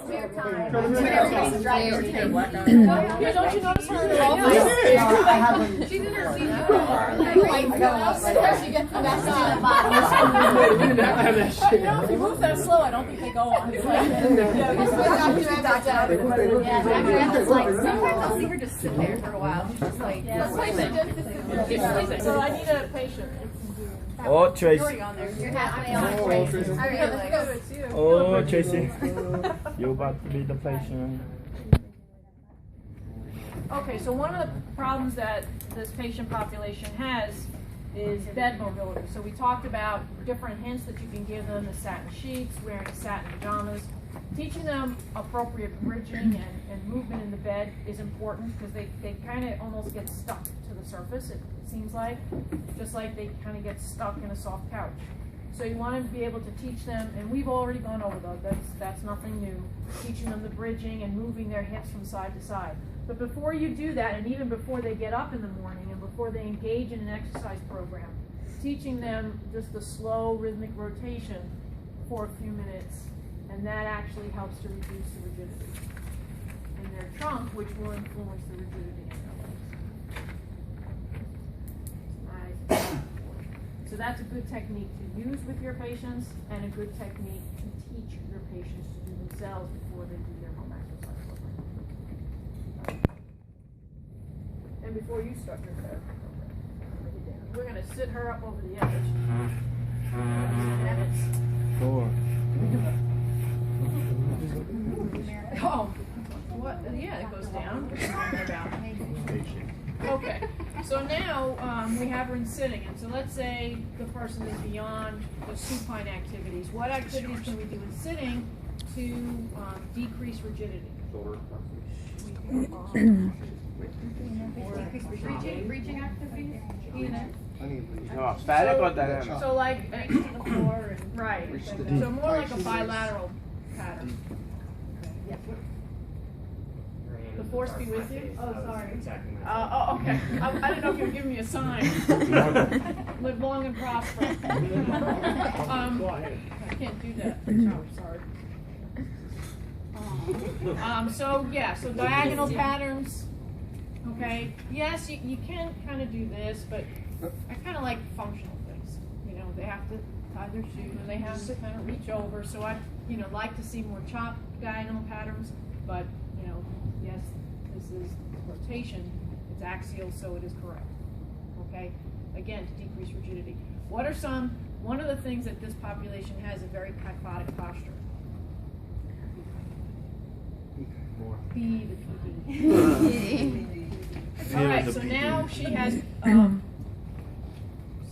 spare time. Don't you notice her? She's in her seat. She gets the best on the bottom. If you move that slow, I don't think they go on. Sometimes I'll see her just sit there for a while. She's just like, So I need a patient. Oh, Tracy. you're halfway on. Tracy. All right, let's go. Oh, Tracy. You're about to be the patient. Okay, so one of the problems that this patient population has is bed mobility. So we talked about different hints that you can give them, the satin sheets, wearing satin pajamas. Teaching them appropriate bridging and movement in the bed is important because they kind of almost get stuck to the surface, it seems like, just like they kind of get stuck in a soft couch. So you want to be able to teach them, and we've already gone over that, that's nothing new, teaching them the bridging and moving their hips from side to side. But before you do that, and even before they get up in the morning and before they engage in an exercise program, teaching them just the slow rhythmic rotation for a few minutes, and that actually helps to reduce the rigidity in their trunk, which will influence the rigidity in their legs. So that's a good technique to use with your patients, and a good technique to teach your patients to do themselves before they do their home exercise program. And before you start your therapy program, we're going to sit her up over the edge. And it's 4. Oh, what? Yeah, it goes down. Okay, so now we have her in sitting, and so let's say the person is beyond the supine activities. What activities can we do in sitting to decrease rigidity? Reaching activities? So like to the floor, and, right. So more like a bilateral pattern. The force be with you? Oh, sorry. Oh, okay. I didn't know if you were giving me a sign. Live long and prosper. I can't do that. Oh, sorry. So yeah, so diagonal patterns. Okay. Yes, you can kind of do this, but I kind of like functional things. You know, they have to tie their shoes, and they have to kind of reach over. So I, like to see more chopped diagonal patterns, but yes, this is rotation. It's axial, so it is correct. Okay? Again, to decrease rigidity. One of the things that this population has a very kyphotic posture. B, the PD. All right, so now she has,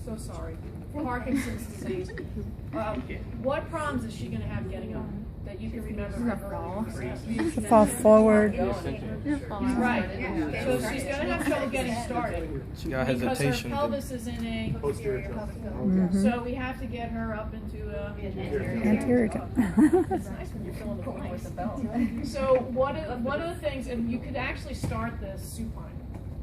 so sorry, Parkinson's disease. What problems is she going to have getting up that you can remember? Fall forward. Right. So she's going to have trouble getting started. She got because hesitation. her pelvis is in a posterior pelvic. So we have to get her up into a Anterior. It's nice when you're filling the blanks with the belt. So one of the things, and you could actually start this supine.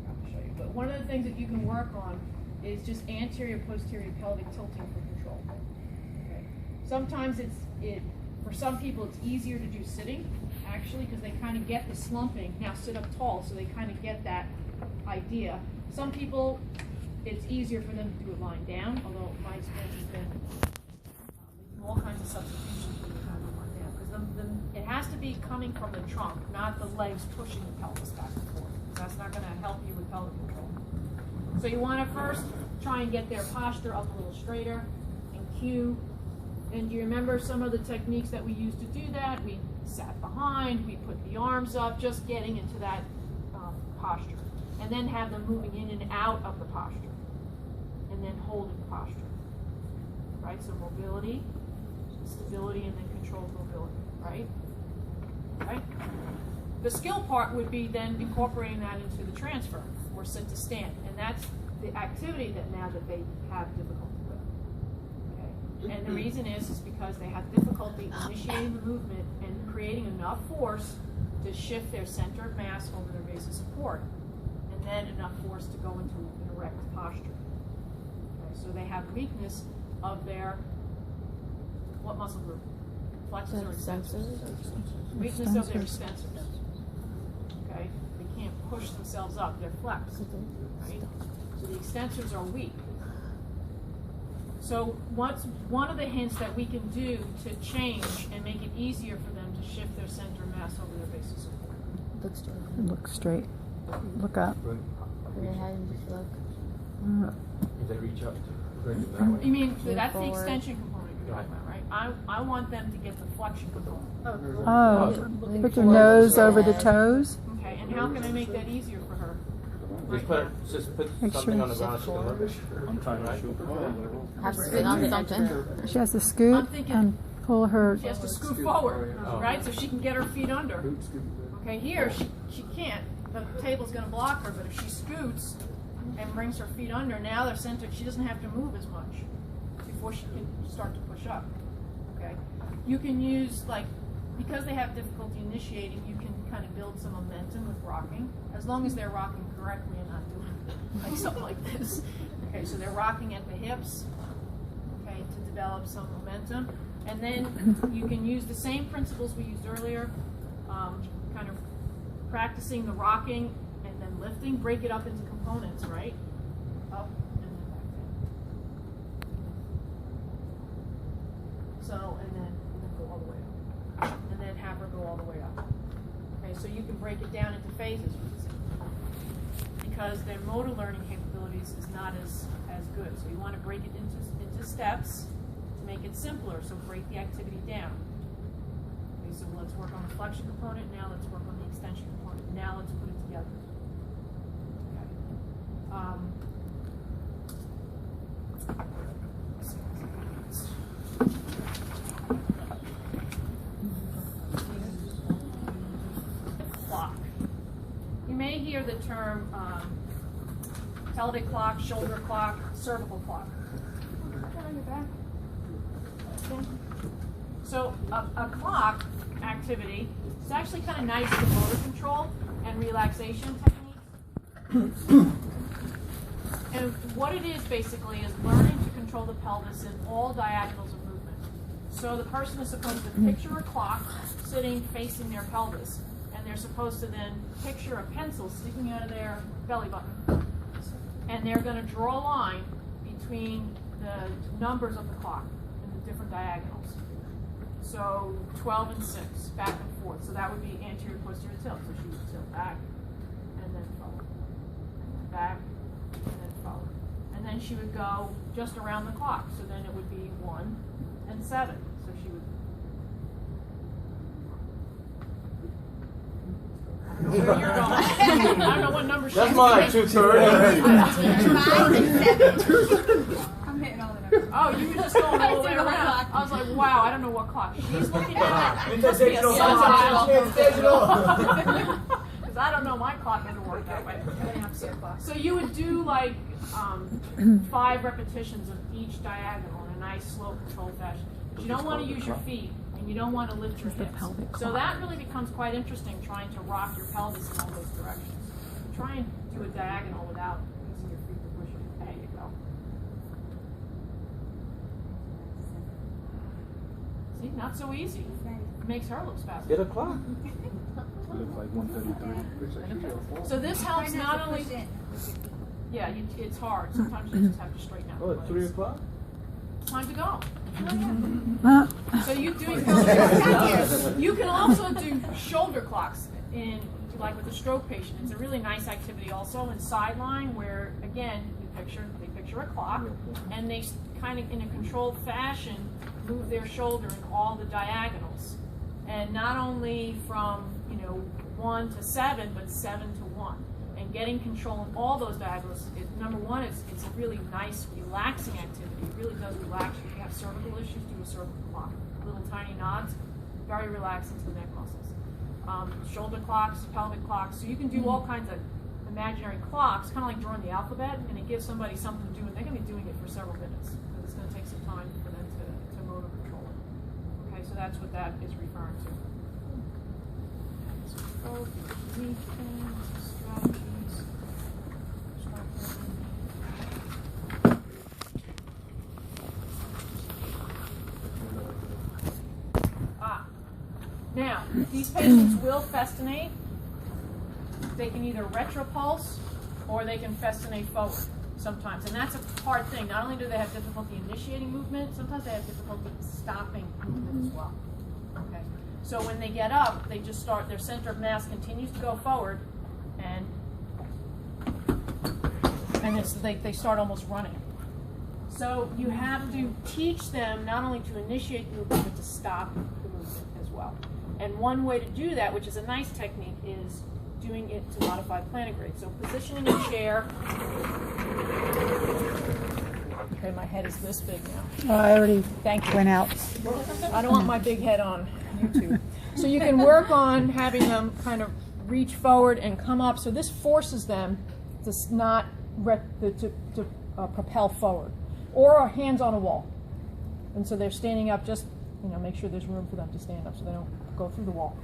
I'll show you. But one of the things that you can work on is just anterior posterior pelvic tilting for control. Okay. Sometimes for some people it's easier to do sitting, actually, because they kind of get the slumping. Now sit up tall, so they kind of get that idea. Some people, it's easier for them to do it lying down, although my experience has been all kinds of substitutions for the time to lie down, because it has to be coming from the trunk, not the legs pushing the pelvis back and forth. That's not going to help you with pelvic control. So you want to first try and get their posture up a little straighter and cue. And do you remember some of the techniques that we used to do that? We sat behind, we put the arms up, just getting into that posture. And then have them moving in and out of the posture. And then holding the posture. Right? So mobility, stability, and then controlled mobility. Right? Right? The skill part would be then incorporating that into the transfer, or sit to stand. And that's the activity that they have difficulty with. Okay? And the reason is because they have difficulty initiating the movement and creating enough force to shift their center of mass over their base of support, and then enough force to go into an erect posture. Okay? So they have weakness of their, what muscle group? Flexors or extensors? Weakness of their extensors. Okay? They can't push themselves up, they're flexed. Right? So the extensors are weak. So what's one of the hints that we can do to change and make it easier for them to shift their center of mass over their base of support? Look straight. Look straight. Look up. Put your head and just look. If they reach up to bring it that way. You mean, Lean that's the forward. extension component you're talking about, right? I want them to get the flexion component. Oh, put your nose over the toes. Okay, and how can I make that easier for her? Just put Make something sure. on the ground so she can look at. I'm trying to shoot. Have to sit on something. She has to scoot I'm thinking- and pull her. She has to scoot forward, right? So she can get her feet under. Okay, here she can't. The table's going to block her, but if she scoots and brings her feet under, now they're centered. She doesn't have to move as much before she can start to push up. Okay, you can use because they have difficulty initiating, you can kind of build some momentum with rocking, as long as they're rocking correctly and not doing something like this. Okay, so they're rocking at the hips, okay, to develop some momentum. And then you can use the same principles we used earlier, kind of practicing the rocking and then lifting, break it up into components, right? Up and then back down. So, and then go all the way up. And then have her go all the way up. Okay, so you can break it down into phases, because their motor learning capabilities is not as good. So you want to break it into steps to make it simpler, so break the activity down. Okay, so let's work on the flexion component, now let's work on the extension component, now let's put it together. Clock. You may hear the term pelvic clock, shoulder clock, cervical clock. So a clock activity is actually kind of nice for motor control and relaxation techniques. And what it is basically is learning to control the pelvis in all diagonals of movement. So the person is supposed to picture a clock sitting facing their pelvis, and they're supposed to then picture a pencil sticking out of their belly button. And they're going to draw a line between the numbers of the clock and the different diagonals. So 12 and 6, back and forth. So that would be anterior posterior tilt. So she would tilt back and then forward. And then back and then forward. And then she would go just around the clock. So then it would be 1 and 7. So she would. I don't know where you're going. I don't know what number she's That's mine, 230. I'm hitting all the numbers. Oh, you were just going all the way around. I was like, wow, I don't know what clock. She's looking at it. Must be a sundial. Because I don't know, my clock doesn't work that way. So you would do 5 repetitions of each diagonal in a nice, slow, controlled fashion. But you don't want to use your feet, and you don't want to lift your hips. So that really becomes quite interesting, trying to rock your pelvis in all those directions. Try and do a diagonal without using your feet to push it. There you go. See, not so easy. It makes her look faster. Get a clock. Looks like 133. So this helps not only. Yeah, it's hard. Sometimes you just have to straighten out. Oh, the it's 3 legs. o'clock? Time to go. Ah, So you doing you can also do shoulder clocks in with the stroke patient. It's a really nice activity also in sideline where again they picture a clock and they kind of in a controlled fashion move their shoulder in all the diagonals, and not only from 1 to 7 but 7 to 1, and getting control in all those diagonals. Number one, it's a really nice relaxing activity. It really does relax you. If you have cervical issues, do a cervical clock. Little tiny nods, very relaxing to the neck muscles. Shoulder clocks, pelvic clocks. So you can do all kinds of imaginary clocks, kind of like drawing the alphabet, and it gives somebody something to do, and they're going to be doing it for several minutes because it's going to take some time for them to motor control it. Okay, so that's what that is referring to. Now, the these patients will festinate. They can either retropulse or they can festinate forward sometimes. And that's a hard thing. Not only do they have difficulty initiating movement, sometimes they have difficulty stopping movement as well. Okay. So when they get up, they just start, their center of mass continues to go forward, and they start almost running. So you have to teach them not only to initiate the movement, but to stop the movement as well. And one way to do that, which is a nice technique, is doing it to modified plantigrade. So positioning a chair. Okay, my head is this big now. Oh, I already went out. I don't want my big head on YouTube. So you can work on having them kind of reach forward and come up. So this forces them to not propel forward, or hands on a wall. And so they're standing up. Just make sure there's room for them to stand up so they don't go through the wall.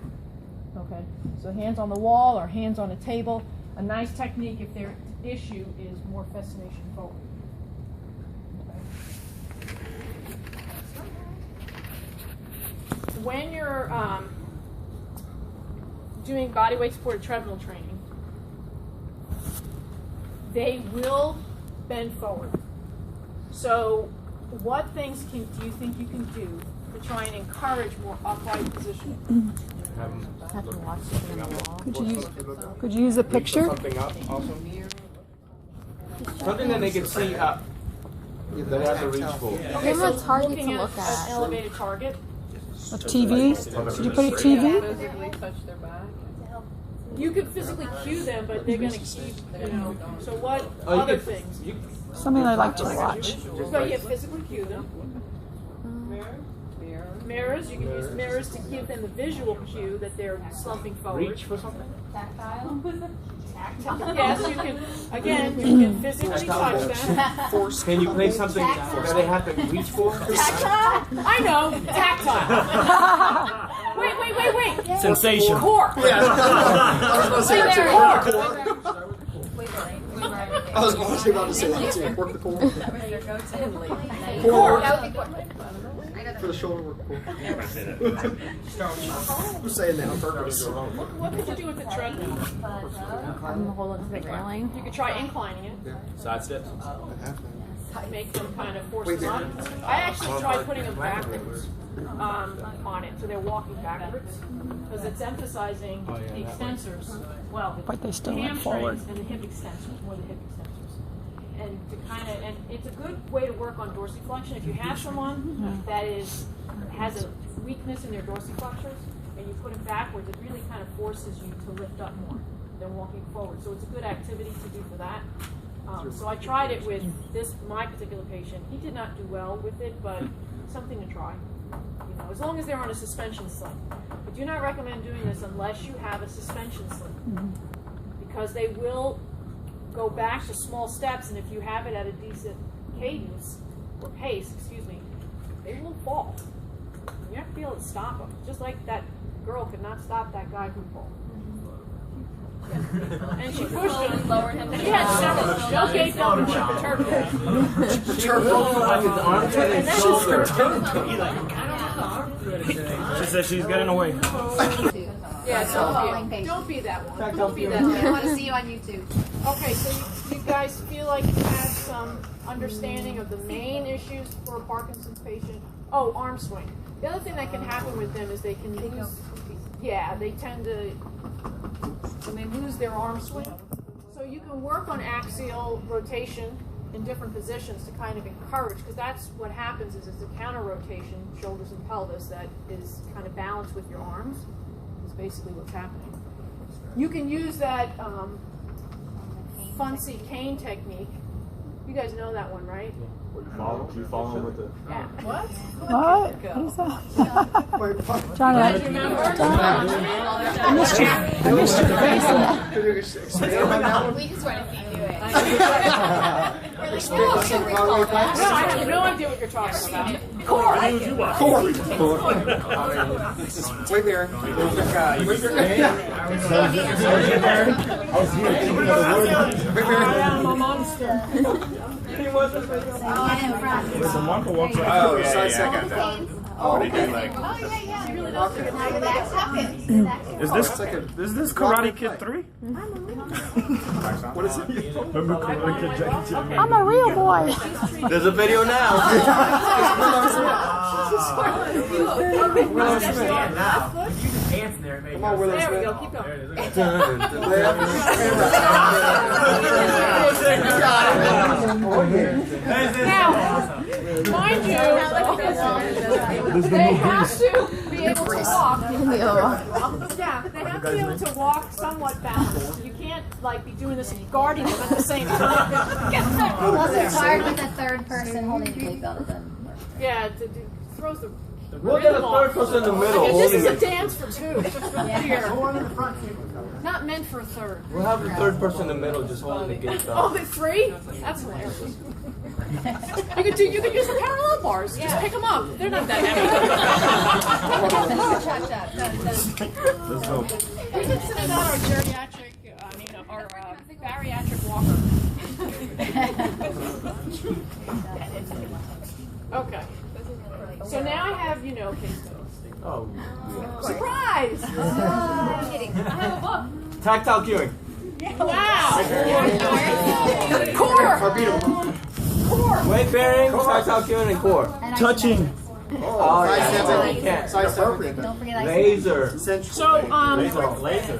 Okay. So hands on the wall or hands on a table. A nice technique if their issue is more festination forward. When you're doing body weight supported treadmill training, they will bend forward. So what things do you think you can do to try and encourage more upright positioning? Could you use a picture? Something up also. Something that they can see up. That they have to reach for. Okay, so looking at an elevated target. A TV? Should you put a TV? You could physically cue them, but they're going to keep, So what other things? Something I like to watch. So you physically cue them. Mirrors. You can use mirrors to give them the visual cue that they're slumping forward. Reach for something? Tactile. Yes, you can. Again, you can physically touch them. Can you play something that they have to reach for? Tactile? I know. Tactile. Wait. Sensation. Core. I was honestly about to say that too. Work the core. Core. For the shoulder work. I'm saying that on purpose. What could you do with the treadmill? Hold on to the railing. You could try inclining it. Side steps. Make them kind of force them up. I actually tried putting them backwards on it, so they're walking backwards, because it's emphasizing the extensors. Well, But they still the went forward. hamstrings and the hip extensors, more the hip extensors. And to and it's a good way to work on dorsiflexion. If you have someone that has a weakness in their dorsiflexors, and you put them backwards, it really kind of forces you to lift up more than walking forward. So it's a good activity to do for that. So I tried it with my particular patient. He did not do well with it, but something to try. As long as they're on a suspension sling. I do not recommend doing this unless you have a suspension sling, because they will go back to small steps, and if you have it at a decent cadence or pace, they will fall. You have to be able to stop them, just like that girl could not stop that guy from falling. And she pushed him. And she had several. Joe gave them and she perturbed him. She said she's getting away. Yeah, don't be that one. Don't be that I one. want to see you on YouTube. Okay, so you guys feel like you have some understanding of the main issues for a Parkinson's patient. Oh, arm swing. The other thing that can happen with them is they can lose. Yeah, they tend to. When they lose their arm swing. So you can work on axial rotation in different positions to kind of encourage, because that's what happens is it's a counter rotation, shoulders and pelvis, that is kind of balanced with your arms. Is basically what's happening. You can use that Funcy cane technique. You guys know that one, right? You follow with the. Yeah. What? What? What is that? John, You guys remember? We just want to see you do it. No, I have no idea what you're talking about. Core. Wait there. I am a monster. There's a monk who walks Oh, side second. Oh, they do like. She really does. Is this Karate Kid 3? What is it? Remember Karate Kid Jackie Chan? I'm a real boy. There's a video now. Come on, Willow There we Smith. go. Keep going. Now, mind you, they have to be able to walk. Yeah, they have to be able to walk somewhat balanced. You can't like be doing this and guarding them at the same time. Well, it's hard with a third person holding the blue belt. It doesn't work. Yeah, throws the. We'll get a third person in the middle This holding is a it. dance for two. Here. Not meant for a third. We'll have the third person in the middle just holding the gate Oh, down. the three? That's hilarious. You could use the parallel bars. Just pick them up. They're not that heavy. Let's go. We consider that our geriatric, our bariatric walker. Okay. So now I have, case notes. Oh. Surprise! I'm kidding. I have a book. Tactile cueing. Wow! Core! Weight bearing, tactile cueing, and core. Touching. Oh, yeah. You can't. Size appropriate. Don't forget I Laser. Essential. So, Laser.